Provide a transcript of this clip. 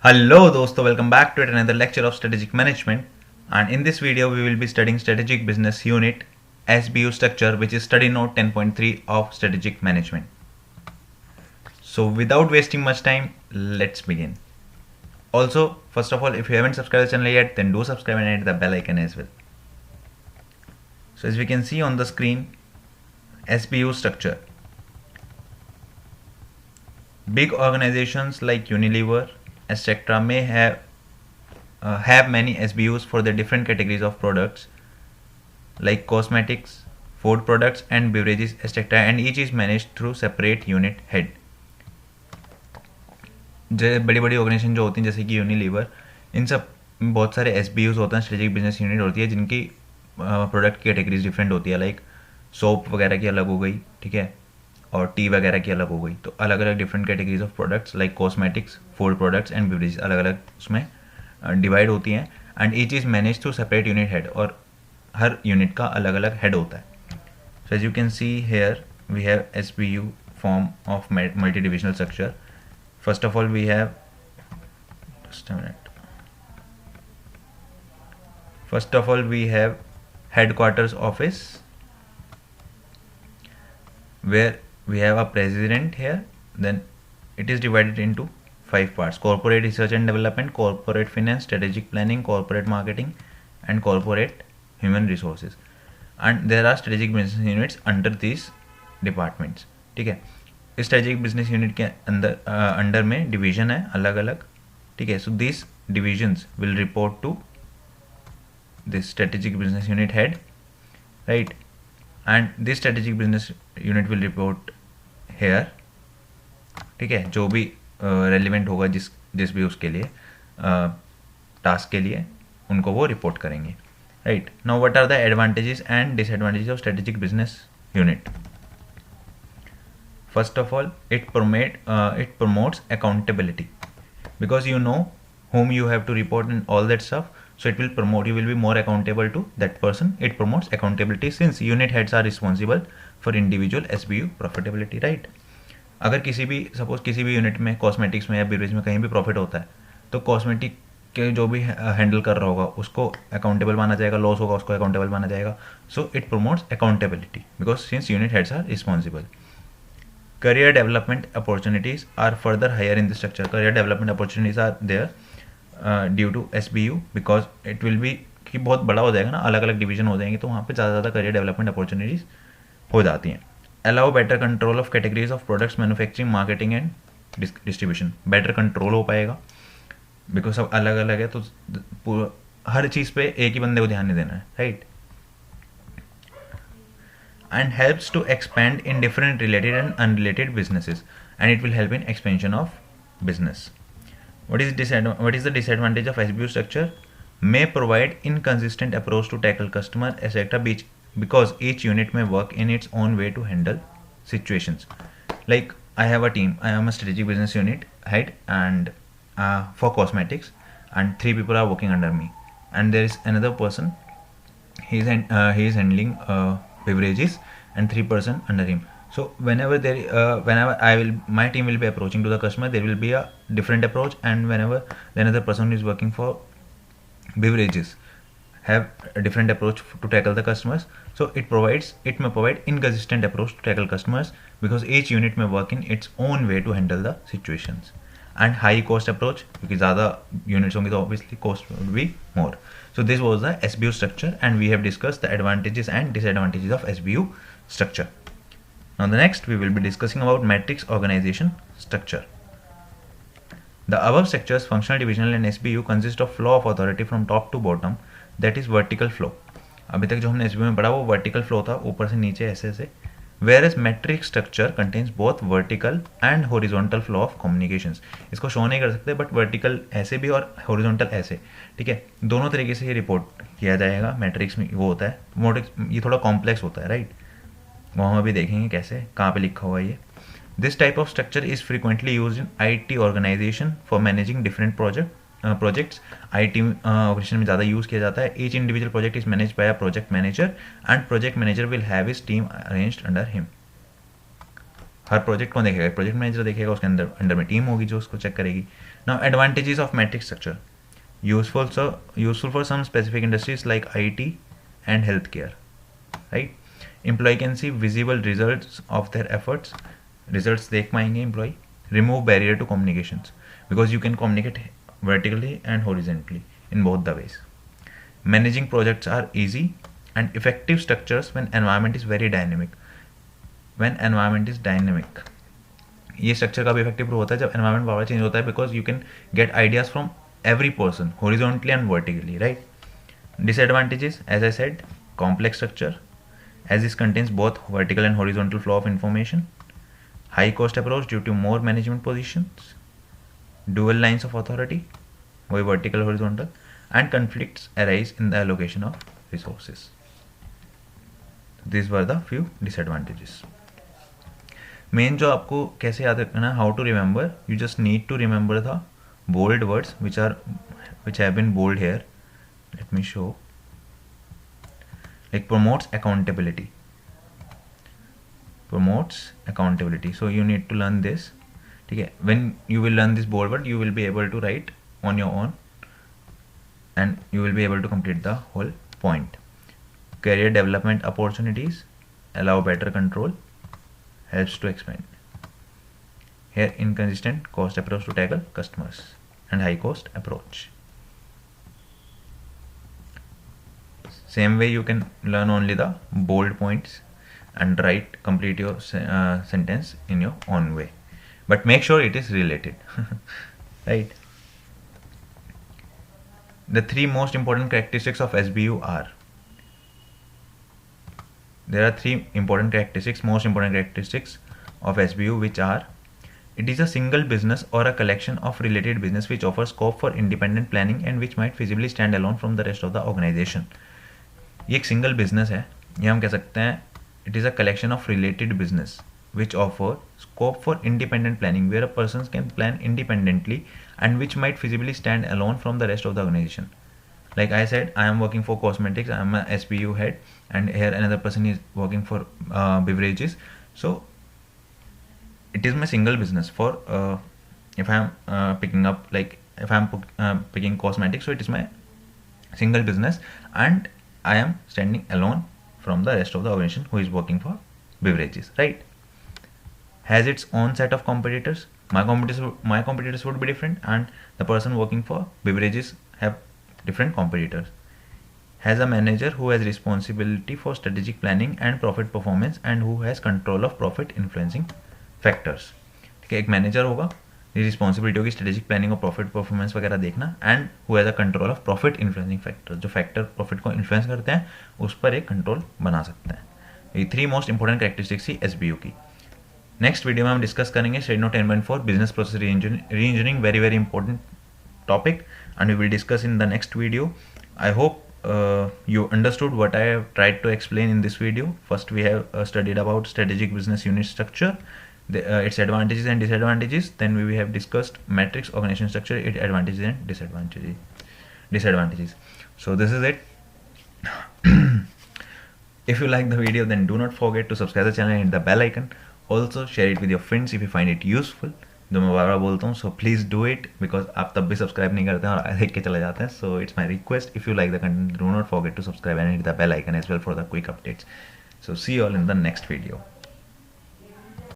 Hello दोस्तों, welcome back to another lecture of strategic management, and in this video we will be studying strategic business unit SBU structure, which is study note 10.3 of strategic management. So without wasting much time, let's begin. Also, first of all, if you haven't subscribed to the channel yet, then do subscribe and hit the bell icon as well. So as we can see on the screen, SBU structure. Big organizations like Unilever, etc. may have many SBUs for the different categories of products like cosmetics, food products and beverages, etc. and each is managed through separate unit head. बड़ी बड़ी organisation जो होती हैं जैसे कि Unilever, इन सब बहुत सारे SBUs होते हैं, स्ट्रेटेजिक बिजनेस यूनिट होती है, जिनकी प्रोडक्ट की कैटेगरीज डिफरेंट होती है. लाइक सोप वगैरह की अलग हो गई, ठीक है, और टी वगैरह की अलग हो गई. तो अलग अलग different categories of products like cosmetics, food products and beverages अलग अलग उसमें डिवाइड होती हैं. And each is manage through separate unit head, और हर यूनिट का अलग अलग हेड होता है. So as you can see here we have SBU form of multi divisional structure. First of all we have headquarters office, where we have a president here. Then it is divided into 5 parts: corporate research and development, corporate finance, strategic planning, corporate marketing and corporate human resources. And there are strategic business units under these departments. ठीक है, इस strategic business unit के अंदर में division है अलग अलग. ठीक है, so these divisions will report to this strategic business unit head, right? And this strategic business unit will report here. ठीक है, जो भी रेलिवेंट होगा जिस भी उसके लिए टास्क के लिए उनको वो रिपोर्ट करेंगे. Right now, what are the advantages and disadvantages of strategic business unit? First of all, it promotes accountability, because you know whom you have to report and all that stuff. So it will promote, you will be more accountable to that person. It promotes accountability since unit heads are responsible for individual SBU profitability, right? अगर suppose किसी भी unit में, cosmetics में या beverage में कहीं भी profit होता है, तो कॉस्मेटिक के जो भी हैंडल कर रहा होगा उसको अकाउंटेबल माना जाएगा, लॉस होगा उसको अकाउंटेबल माना जाएगा. So it promotes accountability because since unit heads are responsible. Career development opportunities are further higher in the structure. Career development opportunities are there due to SBU, because it will be कि बहुत बड़ा हो जाएगा ना, अलग अलग division हो जाएंगे, तो वहाँ पे ज़्यादा करियर डेवलपमेंट अपॉर्चुनिटीज़ हो जाती हैं. Allow better control of categories of products, manufacturing, marketing and distribution. Better control हो पाएगा बिकॉज सब अलग अलग है, तो हर चीज़ पे एक ही बंदे को ध्यान नहीं देना है, right? And helps to expand in different related and unrelated businesses, and it will help in expansion of business. What is the disadvantage of SBU structure? May provide inconsistent approach to tackle customer, etc. because each unit may work in its own way to handle situations. Like I have a team, I am a strategic business unit head, and for cosmetics, and 3 people are working under me, and there is another person, he is handling beverages, and 3 person under him. So whenever my team will be approaching to the customer, there will be a different approach, and whenever the another person is working for beverages have a different approach to tackle the customers. So it may provide inconsistent approach to tackle customers because each unit may work in its own way to handle the situations. And high cost approach, because ज़्यादा units होंगे तो obviously cost would be more. So this was the SBU structure, and we have discussed the advantages and disadvantages of SBU structure. Now the next we will be discussing about matrix organization structure. The above structures, functional, divisional and SBU, consist of flow of authority from top to bottom, that is vertical flow. अभी तक जो हमने SBU में पढ़ा वो vertical flow था, ऊपर से नीचे ऐसे. Whereas matrix structure contains both vertical and horizontal flow of communications. इसको शो नहीं कर सकते, बट वर्टिकल ऐसे भी और हॉरिजॉन्टल ऐसे, ठीक है, दोनों तरीके से ये रिपोर्ट किया जाएगा. मैट्रिक्स में वो होता है, ये थोड़ा कॉम्प्लेक्स होता है, राइट? वो हम अभी देखेंगे कैसे, कहाँ पे लिखा हुआ है ये. This type of structure is frequently use in IT organisation for managing different projects. IT operation में ज़्यादा यूज़ किया जाता है. Each individual project is manage by a project manager, and project manager will have his team arranged under him. हर project कौन देखेगा, project manager देखेगा, उसके अंदर में टीम होगी जो उसको चेक करेगी. Now advantages of matrix structure. Useful for some specific industries like IT and healthcare, right? Employee can see visible results of their efforts. Results देख पाएंगे employee. Remove barrier to communications because you can communicate vertically and horizontally in both the ways. Managing projects are easy and effective structures when environment is very dynamic. When environment is dynamic, ये structure का भी effective होता है जब environment बार change होता है, because you can get ideas from every person horizontally and vertically, right? Disadvantages, as I said, complex structure as this contains both vertical and horizontal flow of information. High cost approach due to more management positions. Dual lines of authority, vertical horizontal, and conflicts arise in the allocation of resources. These were the few disadvantages. Main जो आपको कैसे याद रखना, how to remember, you just need to remember the bold words which have been bold here. Let me show. Like promotes accountability. So you need to learn this. Okay, when you will learn this bold word, you will be able to write on your own and you will be able to complete the whole point. Career development opportunities, allow better control, helps to expand. Here, inconsistent cost approach to tackle customers and high cost approach. Same way you can learn only the bold points and complete your sentence in your own way, but make sure it is related. Right? The three most important characteristics of SBU are, there are three most important characteristics of SBU, which are: it is a single business or a collection of related business which offers scope for independent planning and which might feasibly stand alone from the rest of the organization. ये एक single business है, ये हम कह सकते हैं it is a collection of related business which offer scope for independent planning where a person can plan independently and which might feasibly stand alone from the rest of the organization. Like I said, I am working for cosmetics, I am a SBU head, and here another person is working for beverages. So it is my single business for if I am picking up, like if I am picking cosmetics, so it is my single business and I am standing alone from the rest of the organization who is working for beverages, right? Has its own set of competitors. My competitors would be different and the person working for beverages have different competitors. Has a manager who has responsibility for strategic planning and profit performance and who has control of profit influencing factors. ठीक है, एक manager होगा, responsibility होगी strategic planning और profit performance वगैरह देखना, and who has a control of profit influencing factor, जो factor profit को इन्फ्लुएंस करते हैं उस पर एक कंट्रोल बना सकते हैं. ये थ्री मोस्ट इंपॉर्टेंट कैरेक्टरिस्टिक्स थी एसबीयू की. नेक्स्ट वीडियो में हम डिस्कस करेंगे schedule 10.4 business process reengineering, very very important topic, and we will discuss in the next video. I hope you understood what I have tried to explain in this video. First we have studied about strategic business unit structure, its advantages and disadvantages. Then we have discussed matrix organization structure, its advantages and disadvantages. So this is it. If you like the video, then do not forget to subscribe the channel and hit the bell icon. Also share it with your friends if you find it useful. जो मैं बार बार बोलता हूँ, so please do it, because आप तब भी subscribe नहीं करते हैं और देख के चले जाते हैं. So it's my request, if you like the content, do not forget to subscribe and hit the bell icon as well for the quick updates. So see you all in the next video.